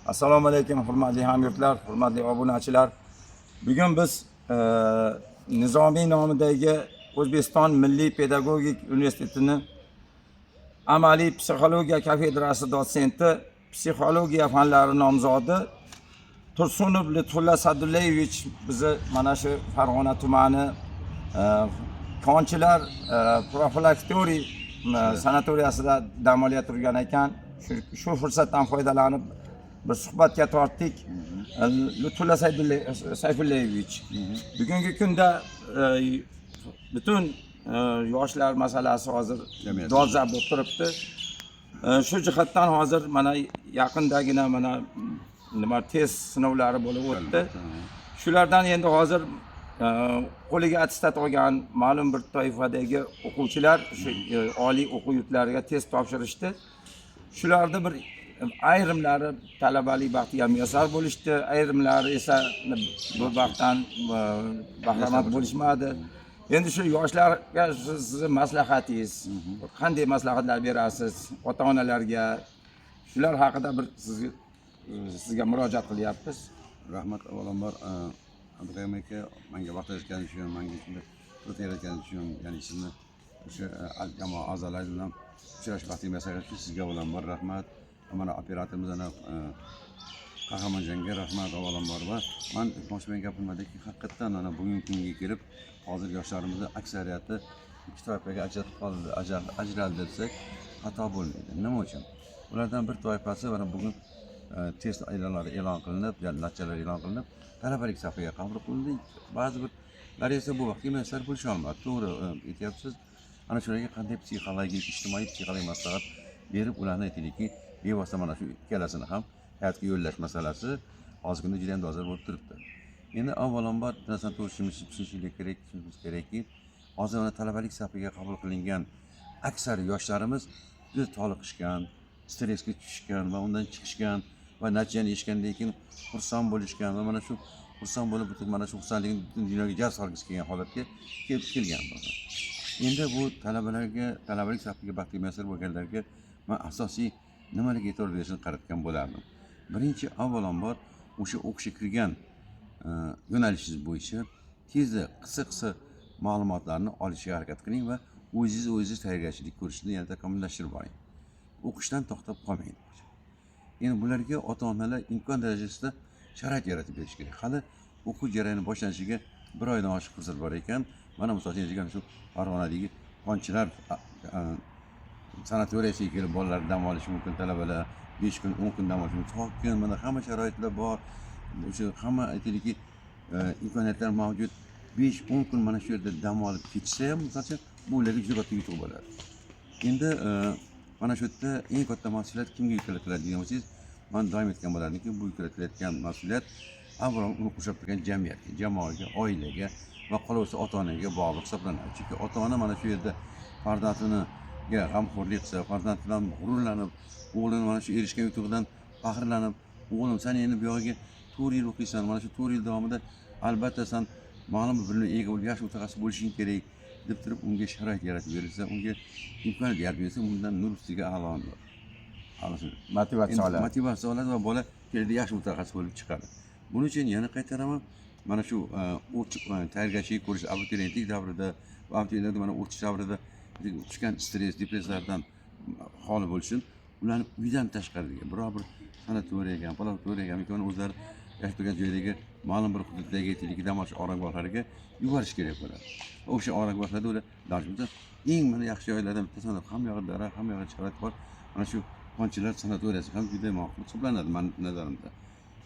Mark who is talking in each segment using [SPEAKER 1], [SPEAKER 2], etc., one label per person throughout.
[SPEAKER 1] Assalomu alaykum hurmatli hamyurtlar, hurmatli obunachilar. Bugun biz Nizomiy nomidagi O'zbekiston Milliy pedagogik universitetining amaliy psixologiya kafedrasi dotsenti, psixologiya fanlari nomzodi Tursunov Lutfulla Sadullayevich bizni mana shu Farg'ona tumani konchilar profilaktoriy sanatoriyasida dam olayotgan ekan. Shu fursatdan foydalanib bir suhbatga tortdik. Lutfulla Sayfullayevich, bugungi kunda butun yoshlar masalasi hozir dolzarb bo'lib turibdi. Shu jihatdan hozir mana yaqindagina mana nima test sinovlari bo'lib o'tdi. Shulardan endi hozir qo'liga attestat olgan ma'lum bir toifadagi o'quvchilar shu oliy o'quv yurtlariga test topshirishdi. Shularda bir ayrimlari talabalik baxtiga muyassar bo'lishdi, ayrimlari esa bu baxtdan bahramand bo'lishmadi. Endi shu yoshlarga sizni maslahatingiz, qanday maslahatlar berasiz ota-onalarga? Shular haqida bir sizga murojaat qilyapmiz.
[SPEAKER 2] Rahmat avvalambor Abdurahim aka, menga vaqt aytganingiz uchun, menga shunday vaqt aytganingiz uchun, ya'ni sizni o'sha jamoa a'zolari bilan uchrashish vaqtingiz masalasi uchun sizga avvalambor rahmat. Mana operatorimiz Qahramonjonga rahmat avvalambor. Va men aytmoqchiman gapimdaki haqiqatan ana bugungi kunga kelib hozir yoshlarimizni aksariyati ikki toifaga ajratib qoldi, ajraldi desak xato bo'lmaydi. Nima uchun? Ulardan bir toifasi mana bugun test e'lonlari e'lon qilinib, natijalar e'lon qilinib, talabalik safiga qabul qilindi. Ba'zi birlar esa bu vaqtga muyassar bo'lisha olmadi. To'g'ri aytyapsiz. Ana shularga qanday psixologik, ijtimoiy psixologik maslahat berib, ularni aytaylikki, bevosita mana shu ikkalasini ham hayotga yo'llash masalasi hozirgi kunda juda ham dolzarb bo'lib turibdi. Endi avvalambor narsani tushunishimiz kerakki, hozir mana talabalik safiga qabul qilingan aksar yoshlarimiz juda toliqishgan, stressga tushishgan va undan chiqishgan va natijani eshitgandan keyin xursand bo'lishgan va mana shu xursand bo'lib mana shu xursandlikni butun dunyoga jar solgisi kelgan holatga kelgan. Endi bu talabalik safiga baxtga muyassar bo'lganlarga men asosiy nimalarga e'tibor berishni qaratgan bo'lardim. Birinchi avvalambor o'sha o'qishga kirgan yo'nalishingiz bo'yicha tezda qisqa ma'lumotlarni olishga harakat qiling va o'zingiz tayyorgarchilik ko'rishni yana takomillashtirib boring. O'qishdan to'xtab qolmang. Endi bularga ota-onalar imkon darajasida sharoit yaratib berish kerak. Hali o'quv jarayoni boshlanishiga bir oydan oshiq fursat bor ekan, mana misol uchun shu Farg'onadagi konchilar sanatoriyasiga kelib bolalar dam olishi mumkin, talabalar 5 kun, 10 kun dam olishi mumkin. Sokin, mana hamma sharoitlar bor. O'sha hamma aytaylikki imkoniyatlar mavjud. 5-10 kun mana shu yerda dam olib ketsa ham, masalan, bu ularga juda katta yutuq bo'ladi. Endi mana shu yerda eng katta mas'uliyat kimga yuklatiladi degan bo'lsangiz, men doim aytgan bo'lardimki, bu yuklatilayotgan mas'uliyat avvalo uni qo'shib turgan jamiyatga, jamoaga, oilaga va qolaversa ota-onaga bog'liq hisoblanadi. Chunki ota-ona mana shu yerda farzandini g'amxo'rlik qilsa, farzandi bilan g'ururlanib, o'g'lini mana shu erishgan yutug'idan faxrlanib, o'g'lim sen endi bu yoqqa 4 yil o'qiysan, mana shu 4 yil davomida albatta sen ma'lum bir bilimga ega bo'lib, yaxshi mutaxassis bo'lishing kerak deb turib unga sharoit yaratib berilsa, unga imkoniyat yaratib berilsa, bundan nur ustiga a'lo motivatsiya oladi va bola keladi yaxshi mutaxassis bo'lib chiqadi. Buning uchun yana qaytaraman, mana shu tayyorgarchilik ko'rish abituriyentlik davrida va abituriyentlar mana o'tish davrida tushgan stress, depressiyalardan xoli bo'lsin, ularni uydan tashqariga, biror bir sanatoriyaga, palatoriyaga, imkoni o'zlari yashab turgan joydagi ma'lum bir hududdagi aytaylikki dam olish oromgohlarga yuborish kerak bo'ladi. O'sha oromgohlarda ular darjimda eng mana yaxshi joylardan bittasi, hamma yog'i daraxt, hamma yog'i sharoit bor. Mana shu konchilar sanatoriyasi ham juda ma'qul hisoblanadi mening nazarimda.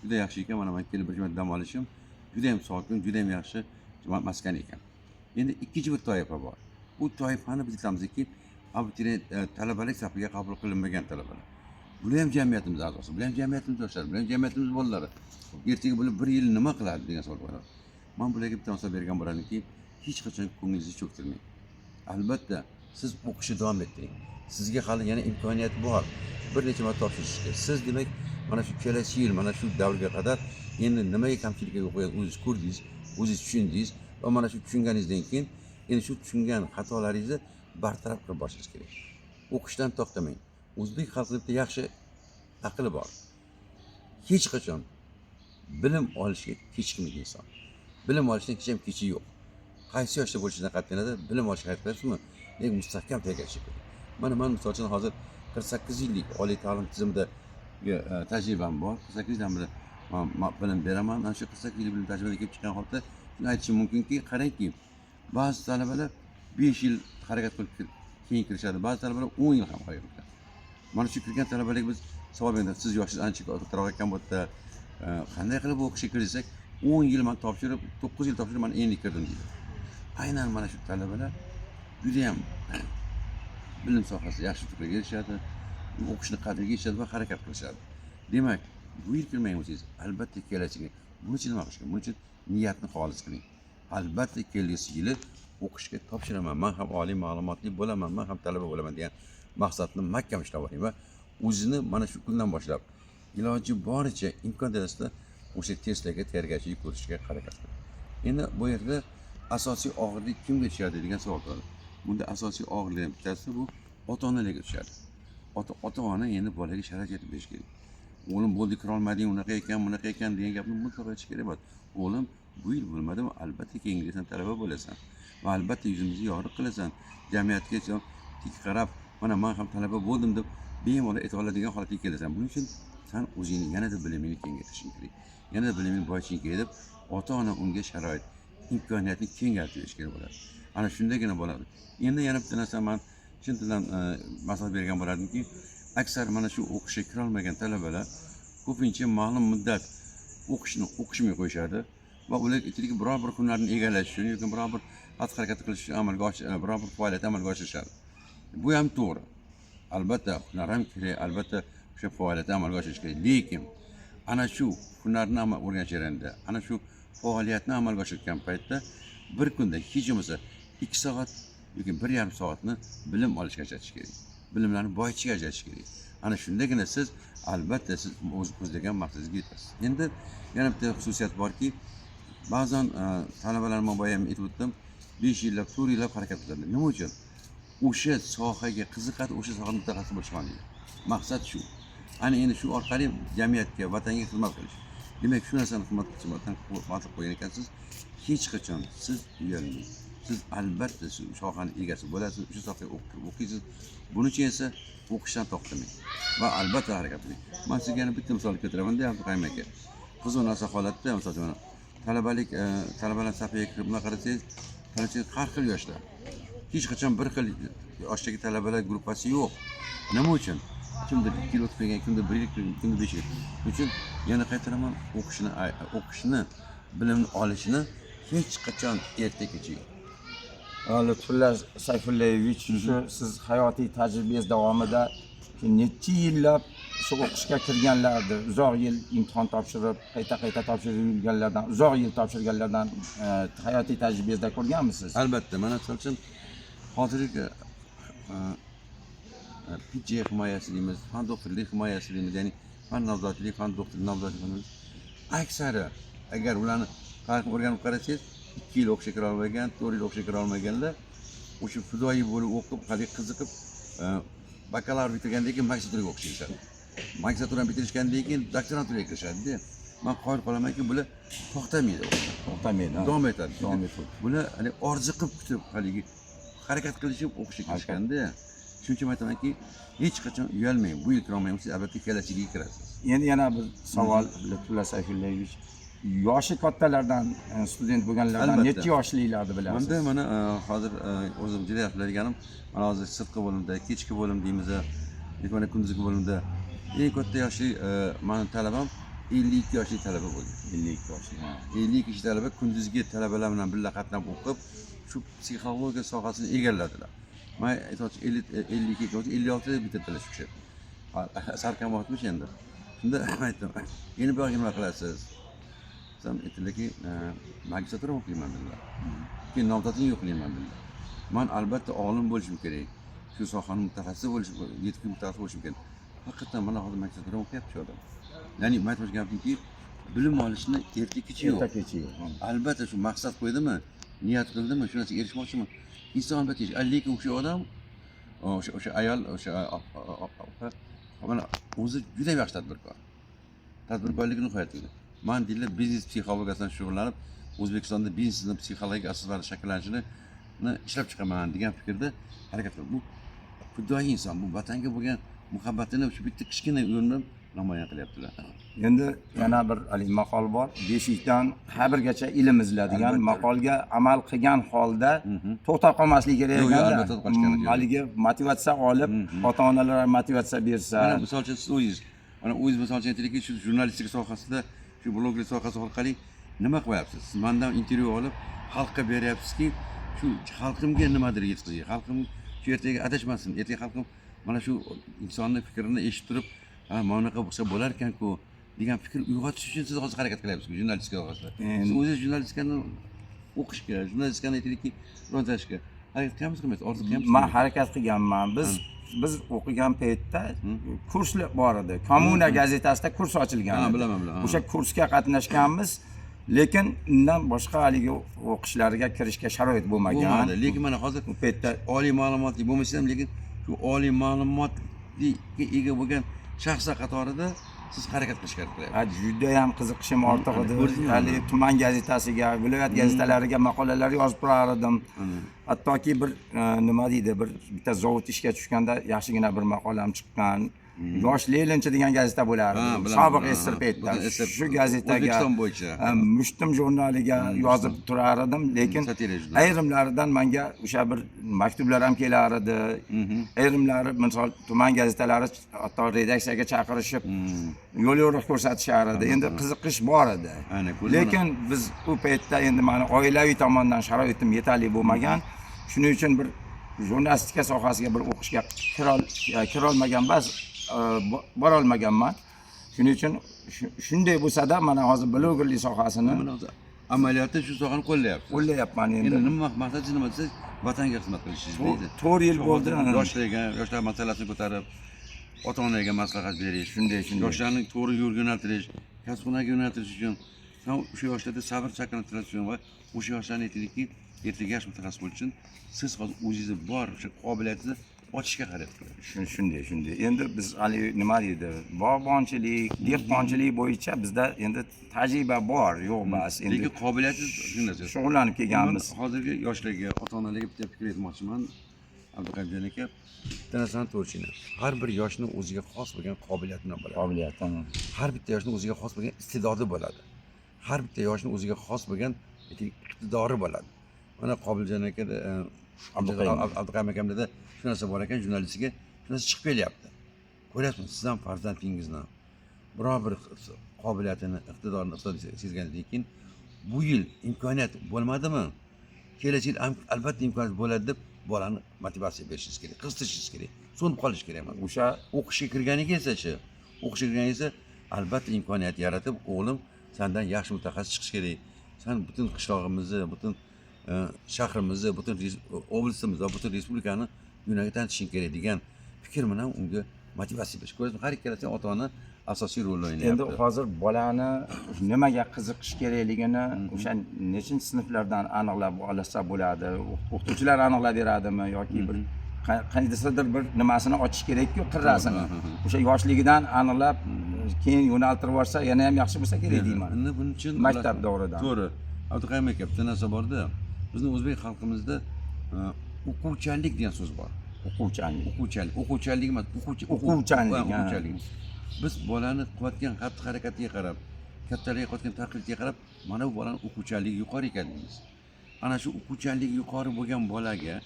[SPEAKER 2] Juda yaxshi ekan, mana men kelib bir dam olishim juda ham sokin, juda ham yaxshi maskan ekan. Endi ikkinchi bir toifa bor. Bu toifani biz aytamizki, abituriyent talabalik safiga qabul qilinmagan talabalar. Bular ham jamiyatimiz a'zosi, bular ham jamiyatimiz yoshlari, bular ham jamiyatimiz bolalari. Ertaga bular 1 yil nima qiladi degan savol bor. Men bularga bitta maslahat bergan bo'lardimki, hech qachon ko'nglingizni cho'ktirmang. Albatta, siz o'qishni davom ettiring. Sizga hali yana imkoniyat bor. Bir necha marta topshirishga. Siz demak, mana shu kelasi yil, mana shu davrga qadar endi nimaga kamchiliklar yo'q o'zingiz ko'rdingiz, o'zingiz tushundingiz va mana shu tushunganingizdan keyin endi shu tushungan xatolaringizni bartaraf qilib boshlashingiz kerak. O'qishdan to'xtamang. O'zbek xalqida yaxshi aqli bor. hech qachon bilim olishga kechikmaydi inson. Bilim olishning hech ham kechi yo'q. Qaysi yoshda bo'lishidan qat'iy nazar bilim olishga harakat qilasizmi, lekin mustahkam tayyorgarlik kerak. Mana misol uchun hozir 48 yillik oliy ta'lim tizimida tajribam bor. 48 yildan beri bilim beraman. Ana shu 48 yil bilim tajribada kelib chiqqan holda shuni aytishim mumkinki, qarangki, ba'zi talabalar 5 yil harakat qilib keyin kirishadi, ba'zi talabalar 10 yil ham harakat qiladi. Mana shu kirgan talabalarga biz savol beramiz, siz yoshingiz ancha kattaroq ekan bu yerda qanday qilib o'qishga kirsak, 10 yil man topshirib, 9 yil topshirib, mana endi kirdim deydi. Aynan mana shu talabalar juda ham bilim sohasida yaxshi fikrga erishadi, o'qishni qadriga yetishadi va harakat qilishadi. Demak, bu yil kirmaysiz, albatta kelajakga. Buning uchun nima qilish kerak? Buning uchun niyatni xolis qiling. Albatta kelgusi yili o'qishga topshiraman, men ham oliy ma'lumotli bo'laman, men ham talaba bo'laman degan maqsadni mahkam ishlab oling va o'zini mana shu kundan boshlab iloji boricha imkon darajada o'sha testlarga tayyorgarchilik ko'rishga harakat qiling. Endi bu yerda asosiy og'irlik kimga tushadi degan savol tug'iladi. Bunda asosiy og'irlikning bittasi bu ota-onalarga tushadi. Ota-ona endi bolaga sharoit berish kerak. O'g'lim bo'ldi kira olmading, unaqa ekan, bunaqa ekan degan gapni mutlaqo aytish kerak emas. O'g'lim bu yil bo'lmadimi, albatta keyingi yil talaba bo'lasan va albatta yuzimizni yorug' qilasan. Jamiyatga tik qarab, mana men ham talaba bo'ldim deb bemalol ayta oladigan holatga kelasan. Buning uchun sen o'zingni yanada bilimingni kengaytirishing kerak. Yanada bilimingni boyitishing kerak deb ota-ona unga sharoit, imkoniyatni kengaytirish kerak bo'ladi. Ana shundagina bo'ladi. Endi yana bitta narsa men chindan maslahat bergan bo'lardimki, aksar mana shu o'qishga kira olmagan talabalar ko'pincha ma'lum muddat o'qishmay qo'yishadi va ular aytadiki, biror bir kunlarni egallash uchun yoki biror bir xatti-harakat qilish uchun amalga oshirishadi, biror bir faoliyat amalga oshirishadi. Bu ham to'g'ri. Albatta hunar ham kerak, albatta o'sha faoliyatni amalga oshirish kerak. Lekin ana shu hunarni o'rganish jarayonida, ana shu faoliyatni amalga oshirgan paytda bir kunda hech bo'lmasa 2 soat yoki 1,5 soatni bilim olishga ajratish kerak. Bilimlarni boyitishga ajratish kerak. Ana shundagina siz albatta siz ko'zlagan maqsadingizga yetasiz. Endi yana bitta xususiyat borki, ba'zan talabalar men boya ham aytib o'tdim, 5 yillab, 4 yillab harakat qiladi. Nima uchun? O'sha sohaga qiziqadi, o'sha sohada mutaxassis bo'lish maqsadida. Maqsad shu. Ana endi shu orqali jamiyatga, vatanga xizmat qilish. Demak, shu narsani xizmat qo'ygan ekansiz, hech qachon siz uyalmang. Siz albatta shu sohaning egasi bo'lasiz, o'sha sohaga o'qiysiz. Buning uchun esa o'qishdan to'xtamang va albatta harakat qiling. Men sizga yana bitta misol keltiraman-da, Abduqayim aka. Qiziq narsa holatda, masalan, talabalar safiga kirib qarasangiz, 40 xil yoshlar. Hech qachon bir xil yoshdagi talabalar gruppasi yo'q. Nima uchun? Kimdir 2 yil o'tib kelgan, kimdir 1 yil, kimdir 5 yil. Shuning uchun yana qaytaraman, o'qishni, bilimni olishni hech qachon erta kecha yo'q.
[SPEAKER 1] Lutfulla Sayfullayevich, shu siz hayotiy tajribangiz davomida necha yillab shu o'qishga kirganlarni, uzoq yil imtihon topshirib, qayta topshirib yurganlardan, uzoq yil topshirganlardan hayotiy tajribangizda ko'rganmisiz?
[SPEAKER 2] Albatta, mana misol uchun hozirgi PJ himoyasi deymiz, fan doktorlik himoyasi deymiz, ya'ni fan nomzodlik, fan doktorlik nomzodlik. Aksari agar ularni tarixini o'rganib qarasangiz, 2 yil o'qishga kira olmagan, 4 yil o'qishga kira olmaganlar o'sha fidoyi bo'lib o'qib, hali qiziqib, bakalavr bitirgandan keyin magistraturaga o'qishga kirishadi. Magistraturani bitirishgandan keyin doktoranturaga kirishadi-da. Men qoyil qolamanki, bular to'xtamaydi. Davom etadi. Bular hali orziqib kutib, haligi harakat qilishib o'qishga kirishganda, shuning uchun aytamanki, hech qachon uyalmang. Bu yil kira olmaysiz, albatta kelajagiga kirasiz.
[SPEAKER 1] Endi yana bir savol, Lutfulla Sayfullayevich. Yoshi kattalardan, student bo'lganlardan necha yoshlilarni bilasiz?
[SPEAKER 2] Mana hozir o'zim juda yaxshi biladiganim, mana hozir sirtqi bo'limda, kechki bo'lim deymiz, mana kunduzgi bo'limda eng katta yoshli meni talabam 52 yoshli talaba bo'ldi.
[SPEAKER 1] 52 yoshli.
[SPEAKER 2] 52 yoshli talaba kunduzgi talabalar bilan birga qatnab o'qib, shu psixologiya sohasini egalladilar. Men aytmoqchi 52 yoki 56 da bitirdilar shu kishi. Sarkamoqmish endi. Shunda aytdim, endi bu yerga nima qilasiz? Sen aytdiki, magistratura o'qiyman dedilar. Keyin nomzodni yo'qlayman dedilar. Men albatta olim bo'lishim kerak. Shu sohaning mutaxassisi bo'lishim, yetkazib mutaxassis bo'lishim kerak. Haqiqatan mana hozir magistratura o'qiyapti shu odam. Ya'ni men aytmoqchi gapimki, bilim olishni erta kecha yo'q. Albatta shu maqsad qo'ydimi, niyat qildimi, shu narsaga erishmoqchiman. Inson albatta, lekin o'sha odam, o'sha ayol, o'sha mana o'zi juda yaxshi tadbirkor. tadbirkorlikni nihoyat qildi. Men deydilar biznes psixologiyasidan shug'ullanib, O'zbekistonda biznesni psixologik asoslari shakllanishini ishlab chiqaman degan fikrda harakat qildim. Bu fidoyi inson, bu vatanga bo'lgan muhabbatini shu bitta kichkina yo'ldan namoyon qilyaptilar.
[SPEAKER 1] Endi yana bir haligi maqol bor. Beshikdan qabrgacha ilm izladigan
[SPEAKER 2] Albatta.
[SPEAKER 1] maqolga amal qilgan holda to'xtab qolmaslik kerak
[SPEAKER 2] Yo'q, yo'q,
[SPEAKER 1] ekanda.
[SPEAKER 2] albatta to'xtash kerak, yo'q.
[SPEAKER 1] Haligi motivatsiya olib, ota-onalar motivatsiya bersa,
[SPEAKER 2] Mana misol uchun siz o'zingiz, mana o'zingiz misol uchun aytaylikki, shu jurnalistika sohasida, shu bloglik sohasi orqali nima qilyapsiz? Siz mendan intervyu olib, xalqqa beryapsizki, shu xalqimga nimadir yetkazing. Xalqim shu ertaga adashmasin. Ertaga xalqim mana shu insonni fikrini eshitib turib, ha, mana bunaqa bo'lsa bo'lar ekan-ku degan fikr uyg'otish uchun siz hozir harakat qilyapsiz jurnalistika sohasida. Siz o'zingiz jurnalistikani o'qishga, jurnalistikani aytaylikki, rivojlanishga harakat qilamiz, qilmaysiz? Orzu qilamiz?
[SPEAKER 1] men harakat qilganman. Biz o'qigan paytda kurslar bor edi. Kommuna gazetasida kurs ochilgan
[SPEAKER 2] Ha,
[SPEAKER 1] edi.
[SPEAKER 2] bilaman.
[SPEAKER 1] O'sha kursga qatnashganmiz, lekin undan boshqa haligi o'qishlariga kirishga sharoit bo'lmagan.
[SPEAKER 2] Bo'lmadi. Lekin mana hozir
[SPEAKER 1] Bu paytda
[SPEAKER 2] oliy ma'lumotli bo'lmasa ham, lekin shu oliy ma'lumotga ega bo'lgan shaxslar qatorida siz harakat qilish kerak qilyapsiz.
[SPEAKER 1] juda ham qiziqishim ortiq edi.
[SPEAKER 2] ko'rdingmi?
[SPEAKER 1] Haligi tuman gazetasiga, viloyat gazetalariga maqolalar yozib turar edim. Hattoki bir nima deydi, bitta zavod ishga tushganda yaxshigina bir maqolam chiqqan. Yosh Leninchi degan gazeta bo'lardi.
[SPEAKER 2] Ha, bilaman,
[SPEAKER 1] Sobiq
[SPEAKER 2] bilaman.
[SPEAKER 1] SR paytda.
[SPEAKER 2] Butun SR
[SPEAKER 1] Shu gazetaga
[SPEAKER 2] O'zbekiston bo'yicha.
[SPEAKER 1] Mushtim jurnaliga yozib turar edim, lekin
[SPEAKER 2] Satira jurnal.
[SPEAKER 1] ayrimlaridan menga o'sha bir maktublar ham kelar edi. Ayrimlari misol tuman gazetalari hatto redaksiyaga chaqirishib yo'l yo'riq ko'rsatishar edi. Endi qiziqish bor edi.
[SPEAKER 2] Aynen, ko'rdim.
[SPEAKER 1] Lekin biz u paytda endi mani oilaviy tomondan sharoitim yetarli bo'lmagan. Shuning uchun bir jurnalistika sohasiga bir o'qishga kirolmagan bas bora olmaganman. Shuning uchun shunday bo'lsa-da, mana hozir blogerlik sohasini
[SPEAKER 2] Mana hozir amaliyotda shu sohani qo'llayapsiz.
[SPEAKER 1] qo'llayapman
[SPEAKER 2] Endi
[SPEAKER 1] endi.
[SPEAKER 2] nima maqsadingiz nima desangiz, vatanga xizmat qilishingiz deydi.
[SPEAKER 1] 4 yil bo'ldi.
[SPEAKER 2] Yoshlar masalasini ko'tarib, ota-onaga maslahat berish,
[SPEAKER 1] Shunday.
[SPEAKER 2] yoshlarni to'g'ri yo'lga yo'naltirish, kasb-hunarga yo'naltirish uchun, o'sha yoshlarda sabr chaqirtirish uchun va o'sha yoshlarni aytaylikki, ertaga yaxshi mutaxassis bo'lish uchun siz hozir o'zingizda bor o'sha qobiliyatingizni ochishga harakat qilyapsiz.
[SPEAKER 1] Shunday. Endi biz hali nima deydi, bog'bonchilik, dehqonchilik bo'yicha bizda endi tajriba bor, yo'q emas. Endi
[SPEAKER 2] Lekin qobiliyatingiz shunday.
[SPEAKER 1] shug'ullanib kelganmiz.
[SPEAKER 2] Hozirgi yoshlarga, ota-onalarga bitta fikr aytmoqchiman. Abduqadir aka, bitta narsani to'g'ri. Har bir yoshning o'ziga xos bo'lgan qobiliyati bo'ladi.
[SPEAKER 1] Qobiliyatim.
[SPEAKER 2] Har bitta yoshning o'ziga xos bo'lgan iste'dodi bo'ladi. Har bitta yoshning o'ziga xos bo'lgan iqtidori bo'ladi. Mana Qobiljon akada, Abduqadir akamda shu narsa bor ekan, jurnalistikaga shu narsa chiqib kelyapti. Ko'ryapsiz, siz ham farzandingizni biror bir qobiliyatini, iqtidorini sezgan, lekin bu yil imkoniyat bo'lmadimi? Kelasi yil albatta imkoniyat bo'ladi deb bolani motivatsiya berishingiz kerak, qizitishingiz kerak, so'nib qolish kerak emas.
[SPEAKER 1] O'sha
[SPEAKER 2] O'qishga kirganiga esa-chi, o'qishga kirganiga albatta imkoniyat yaratib, o'g'lim sendan yaxshi mutaxassis chiqish kerak. Sen butun qishlog'imizni, butun shahrimizni, butun oblastimizni va butun respublikani dunyoga tanitishing kerak degan fikr bilan unga motivatsiya berish. Ko'rasiz, har ikkalasi ota-ona asosiy rol o'ynayapti.
[SPEAKER 1] endi hozir bolani nimaga qiziqish kerakligini o'sha nechinchi sinflardan aniqlab olsa bo'ladi? O'qituvchilar aniqlab beradimi yoki bir qaysidir bir nimasini ochish kerak-ku, qirrasini. O'sha yoshligidan aniqlab keyin yo'naltirib yuborsa yana ham yaxshi bo'lsa kerak deyman.
[SPEAKER 2] Endi buning uchun
[SPEAKER 1] Maktab davridan.
[SPEAKER 2] To'g'ri. Abduqayim aka, bitta narsa bor-da. Bizning o'zbek xalqimizda o'quvchanlik degan so'z bor. O'quvchanlik emas, o'quvchanlik. Biz bolani qilayotgan xatti-harakatiga qarab, kattalarga qilayotgan taqlidga qarab, mana bu bolani o'quvchanligi yuqori ekan deymiz. Ana shu o'quvchanligi yuqori bo'lgan bolaga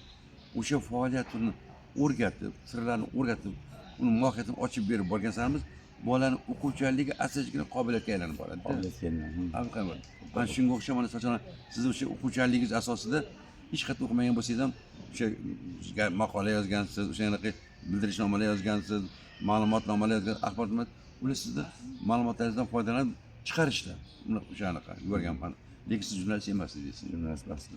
[SPEAKER 2] o'sha faoliyatini o'rgatib, sirlarni o'rgatib, uni mohiyatini ochib berib borgan sarimiz bolani o'quvchanligi asta-sekin qobiliyatga aylanib boradi. Mana shunga o'xshab, mana masalan, siz o'sha o'quvchanligingiz asosida hech qanday o'qimagan bo'lsangiz ham o'sha maqola yozgansiz, o'sha yanaqa bildirishnomalar yozgansiz, ma'lumotnomalar yozgansiz, axborot, ular sizda ma'lumotlaringizdan foydalanib chiqarishdi. O'shanaqa yuborganman. Lekin siz jurnalist emassiz deysiz.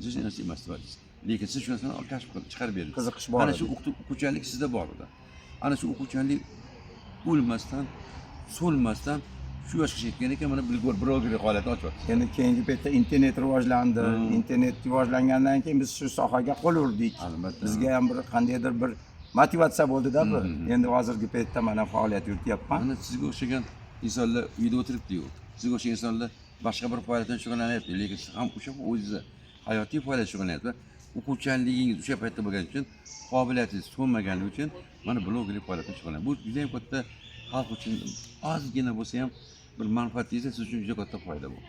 [SPEAKER 2] Jurnalist emassiz. Lekin siz shu narsani kashf qilib chiqarib berasiz.
[SPEAKER 1] Qiziqish bor.
[SPEAKER 2] Ana shu o'quvchanlik sizda bor edi. Ana shu o'quvchanlik o'lmasdan, so'lmasdan shu yoshga yetgan ekan, mana bloger holatini ochyapti.
[SPEAKER 1] Endi keyingi paytda internet rivojlandi. Internet rivojlangandan keyin biz shu sohaga qo'l urdik.
[SPEAKER 2] Albatta.
[SPEAKER 1] Bizga ham bir qandaydir bir motivatsiya bo'ldi-da bu. Endi hozirgi paytda mana faoliyat yurityapman.
[SPEAKER 2] Mana sizga o'xshagan insonlar uyda o'tiribdi-yu. Sizga o'sha insonlar boshqa bir faoliyatdan shug'ullanyapti, lekin siz ham o'sha o'zingizni hayotiy faoliyat shug'ullanyapti. O'quvchanligingiz o'sha paytda bo'lgani uchun, qobiliyatingiz so'nmaganligi uchun mana blogerlik faoliyatdan shug'ullanyapsiz. Bu juda ham katta xalq uchun ozgina bo'lsa ham bir manfaat yesa, siz uchun juda katta foyda bu.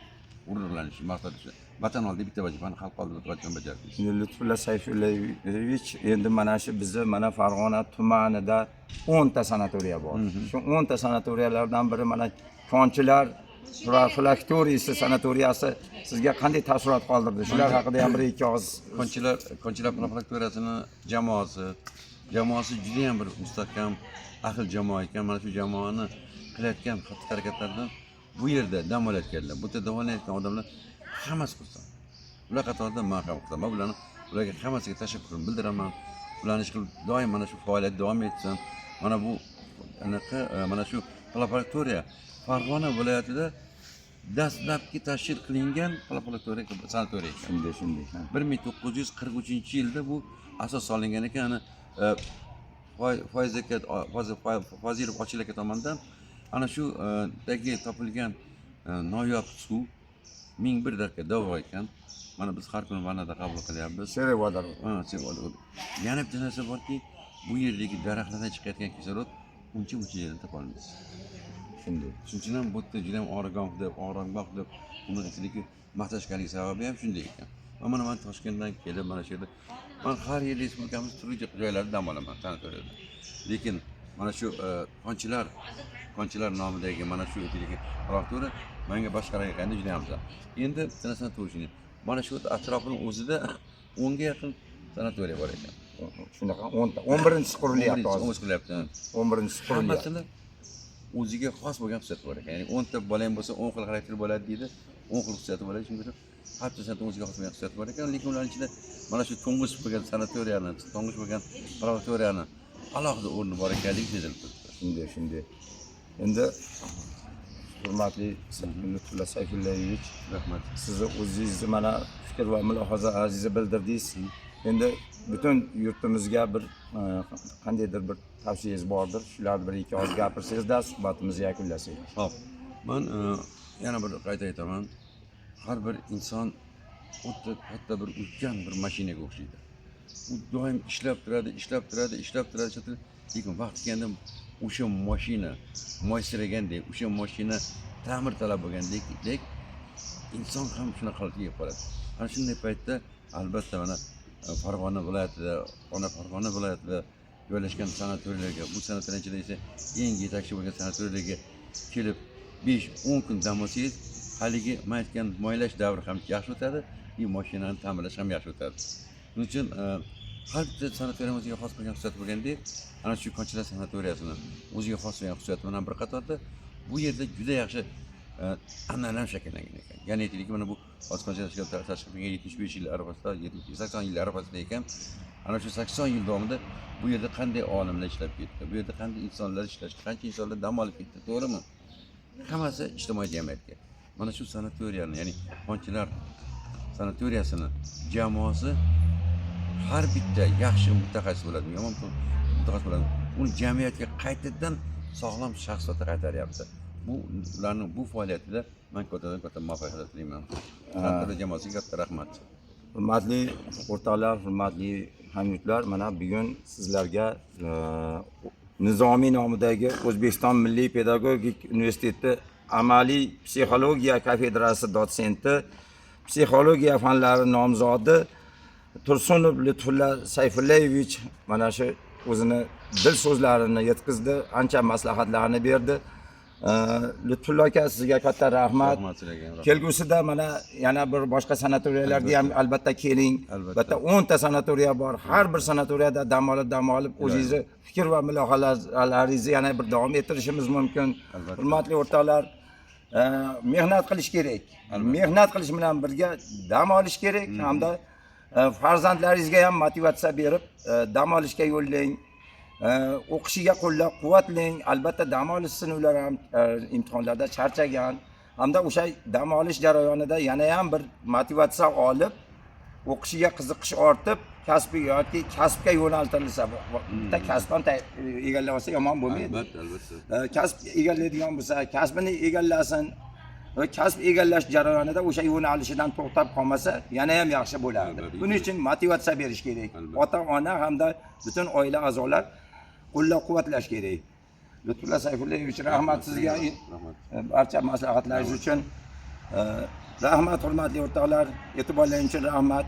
[SPEAKER 2] G'ururlanish, maqsad uchun. Vatan oldida bitta vazifani xalq oldida qilgan bajardingiz.
[SPEAKER 1] Lutfulla Sayfullayevich endi mana shu bizni mana Farg'ona tumanida 10 ta sanatoriya bor. Shu 10 ta sanatoriyalardan biri mana Konchilar profilaktoriyasi sanatoriyasi sizga qanday taassurot qoldirdi? Shular haqida ham bir ikki og'iz.
[SPEAKER 2] Konchilar profilaktoriyasining jamoasi juda ham bir mustahkam ahil jamoa ekan. Mana shu jamoani qilayotgan xatti-harakatlardan bu yerda dam olayotganlar, bu yerda davolanayotgan odamlar hammasi xursand. Ular qatorida men ham xursandman. Ularga hammasiga tashakkur bildiraman. Ularni qilib doim mana shu faoliyat davom etsin. Mana bu mana shu profilaktoriya Farg'ona viloyatida dastlabki tashkil qilingan profilaktoriya sanatoriya.
[SPEAKER 1] Shunday.
[SPEAKER 2] 1943-yilda bu asos solingan ekan. Fozilov Ochil aka tomonidan ana shu dagi topilgan noyob suv 1001 daqiqa davo ekan. Mana biz har kuni vanada qabul qilyapmiz.
[SPEAKER 1] Serevodar.
[SPEAKER 2] Yana bitta narsa borki, bu yerdagi daraxtlardan chiqayotgan kislorod uncha yerdan topa olmaysiz.
[SPEAKER 1] Shunday.
[SPEAKER 2] Shuning uchun ham bu yerda juda ham oromgoh deb uni ichidagi maqtashganlik sababi ham shunday ekan. Mana men Toshkentdan kelib mana shu yerda men har yil respublikamiz turli joylarda dam olaman sanatoriyada. Lekin mana shu Konchilar nomidagi mana shu profilaktoriya menga boshqarganda juda ham zo'r. Endi sanasan to'shini. Mana shu atrofning o'zida 10 ga yaqin sanatoriya bor ekan.
[SPEAKER 1] Shunaqa 10 ta. 11-chi qurilyapti hozir. 11-chi qurilyapti.
[SPEAKER 2] O'ziga xos bo'lgan xususiyati bor ekan. Ya'ni 10 ta bola ham bo'lsa 10 xil xarakter bo'ladi deydi. 10 xil xususiyati bo'ladi. Shuning uchun har bir o'ziga xos bo'lgan xususiyati bor ekan. Lekin ularning ichida mana shu to'ng'ish bo'lgan sanatoriyani, to'ng'ish bo'lgan profilaktoriyani alohida o'rni bor ekanligi sezilib turibdi.
[SPEAKER 1] Shunday. Endi hurmatli Lutfulla Sayfullayevich,
[SPEAKER 2] rahmat.
[SPEAKER 1] sizni o'zingizni mana fikr va mulohaza bildirdingiz. Endi butun yurtimizga bir qandaydir bir tavsiyangiz bordir. Shularni bir ikki og'iz gapirsangiz-da suhbatimizni yakunlasak.
[SPEAKER 2] Xo'p. Men yana bir qayta aytaman. Har bir inson xuddi katta bir ulkan bir mashinaga o'xshaydi. U doim ishlab turadi. Lekin vaqt kelganda o'sha mashina mo'ysiragandek, o'sha mashina ta'mir talab bo'lgandek, inson ham shunaqa holatga kelib qoladi. Ana shunday paytda albatta mana Farg'ona viloyatida joylashgan sanatoriyalarga, bu sanatoriyalar ichida esa eng yetakchi bo'lgan sanatoriyalarga kelib 5-10 kun dam olsangiz, haligi men aytgan moylash davri ham yaxshi o'tadi, mashinani ta'mirlash ham yaxshi o'tadi. Shuning uchun har bitta sanatoriya o'ziga xos bo'lgan xususiyati bo'lgandek, ana shu Konchilar sanatoriyasini o'ziga xos bo'lgan xususiyati bilan bir qatorda bu yerda juda yaxshi an'analar shakllangan ekan. Ya'ni aytaylik, mana bu Konchilar tashkil qilingan 75 yil arafasida, 80 yil arafasida ekan. Ana shu 80 yil davomida bu yerda qanday olimlar ishlab ketdi, bu yerda qanday insonlar ishlashdi, qancha insonlar dam olib ketdi, to'g'rimi? Hammasi ijtimoiy jamiyatga. Mana shu sanatoriyani, ya'ni Konchilar sanatoriyasini jamoasi har bitta yaxshi mutaxassis bo'ladi, yomon mutaxassis bo'ladi. Uni jamiyatga qaytadan sog'lom shaxsiyatga qaytaryapti. Ularning bu faoliyatida men katta muvaffaqiyat tilayman. Sanatoriya jamoasiga katta rahmat.
[SPEAKER 1] Hurmatli o'rtoqlar, hurmatli hamyurtlar, mana bugun sizlarga Nizomiy nomidagi O'zbekiston Milliy pedagogik universiteti amaliy psixologiya kafedrasi dotsenti, psixologiya fanlari nomzodi Tursunov Lutfulla Sayfullayevich mana shu o'zini dil so'zlarini yetkazdi, ancha maslahatlarni berdi. Lutfulla aka, sizga katta rahmat. Kelgusida mana yana bir boshqa sanatoriyalarga ham albatta keling. Albatta 10 ta sanatoriya bor. Har bir sanatoriyada dam olib o'zingizni fikr va mulohazalaringizni yana bir davom ettirishimiz mumkin. Hurmatli o'rtoqlar, mehnat qilish kerak. Mehnat qilish bilan birga dam olish kerak hamda farzandlaringizga ham motivatsiya berib dam olishga yo'llang. O'qishiga qo'llab-quvvatlang. Albatta dam olish sinovlari ham imtihonlarda charchagan. Hamda o'sha dam olish jarayonida yana ham bir motivatsiya olib, o'qishiga qiziqish ortib, kasbiga yoki kasbga yo'naltirilsa, bitta kasbdan egallab olsa yomon bo'lmaydi.
[SPEAKER 2] Albatta, albatta.
[SPEAKER 1] Kasb egallaydigan bo'lsa, kasbini egallasin va kasb egallash jarayonida o'sha yo'nalishidan to'xtab qolmasa, yana ham yaxshi bo'lardi.
[SPEAKER 2] Albatta.
[SPEAKER 1] Buning uchun motivatsiya berish kerak.
[SPEAKER 2] Albatta.
[SPEAKER 1] Ota-ona hamda butun oila a'zolar qo'llab-quvvatlash kerak. Lutfulla Sayfullayevich, rahmat sizga
[SPEAKER 2] Rahmat.
[SPEAKER 1] barcha maslahatlaringiz uchun. Rahmat, hurmatli o'rtoqlar, e'tiborlaringiz uchun rahmat.